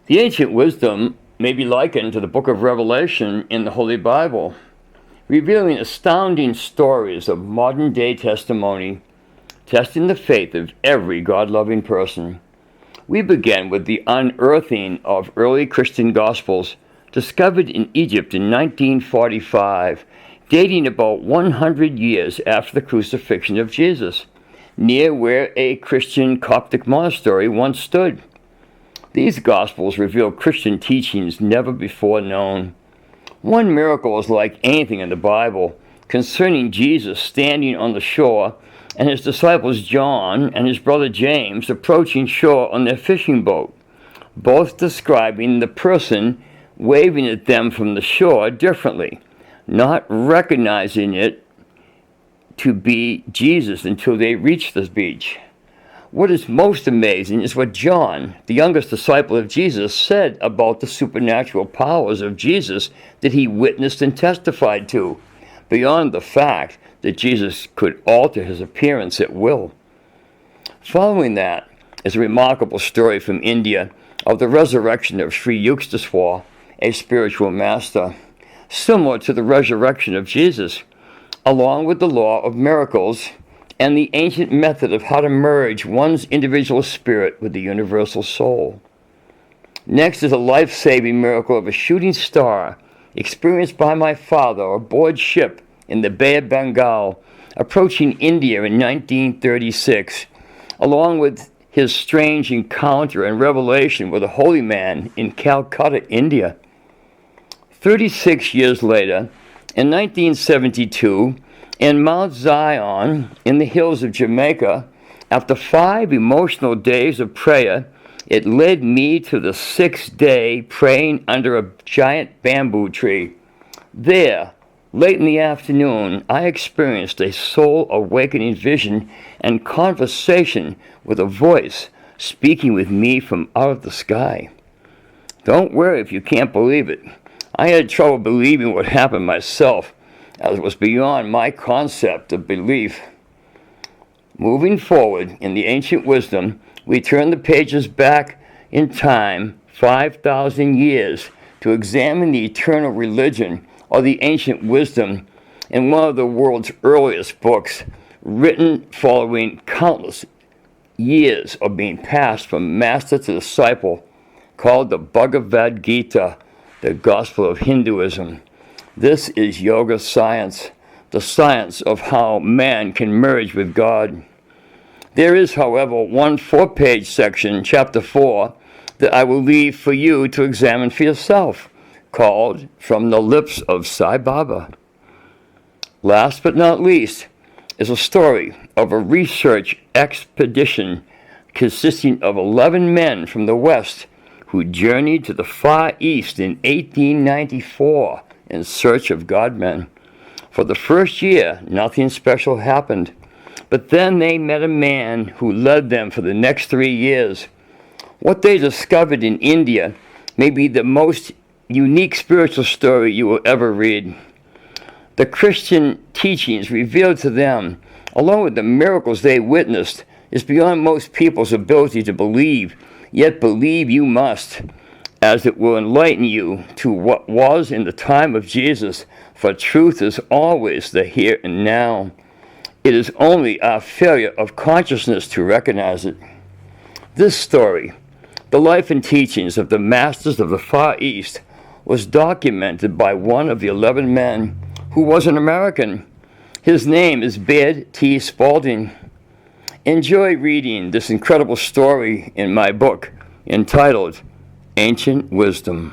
The ancient wisdom may be likened to the book of Revelation in the Holy Bible, revealing astounding stories of modern-day testimony, testing the faith of every God-loving person. We begin with the unearthing of early Christian Gospels discovered in Egypt in 1945, dating about 100 years after the crucifixion of Jesus, near where a Christian Coptic monastery once stood. These Gospels reveal Christian teachings never before known. One miracle is like anything in the Bible concerning Jesus standing on the shore and his disciples John and his brother James approaching shore on their fishing boat, both describing the person waving at them from the shore differently, not recognizing it to be Jesus until they reach the beach. What is most amazing is what John, the youngest disciple of Jesus, said about the supernatural powers of Jesus that he witnessed and testified to, beyond the fact that Jesus could alter his appearance at will. Following that is a remarkable story from India of the resurrection of Sri Yukteswar, a spiritual master, similar to the resurrection of Jesus, along with the law of miracles and the ancient method of how to merge one's individual spirit with the universal soul. Next is a life-saving miracle of a shooting star experienced by my father aboard ship in the Bay of Bengal, approaching India in 1936, along with his strange encounter and revelation with a holy man in Calcutta, India. 36 years later, in 1972, in Mount Zion, in the hills of Jamaica, after 5 emotional days of prayer, it led me to the 6th day praying under a giant bamboo tree. There, late in the afternoon, I experienced a soul-awakening vision and conversation with a voice speaking with me from out of the sky. Don't worry if you can't believe it. I had trouble believing what happened myself, as it was beyond my concept of belief. Moving forward in the ancient wisdom, we turn the pages back in time 5,000 years to examine the eternal religion or the ancient wisdom in one of the world's earliest books, written following countless years of being passed from master to disciple, called the Bhagavad Gita, the Gospel of Hinduism. This is yoga science, the science of how man can merge with God. There is, however, one 4-page section, chapter 4, that I will leave for you to examine for yourself, called From the Lips of Sai Baba. Last but not least is a story of a research expedition consisting of 11 men from the West who journeyed to the Far East in 1894 in search of God-men. For the first year, nothing special happened, but then they met a man who led them for the next 3 years. What they discovered in India may be the most unique spiritual story you will ever read. The Christian teachings revealed to them, along with the miracles they witnessed, is beyond most people's ability to believe, yet believe you must, as it will enlighten you to what was in the time of Jesus, for truth is always the here and now. It is only our failure of consciousness to recognize it. This story, the life and teachings of the masters of the Far East, was documented by one of the 11 men who was an American. His name is Baird T. Spalding. Enjoy reading this incredible story in my book entitled Ancient Wisdom.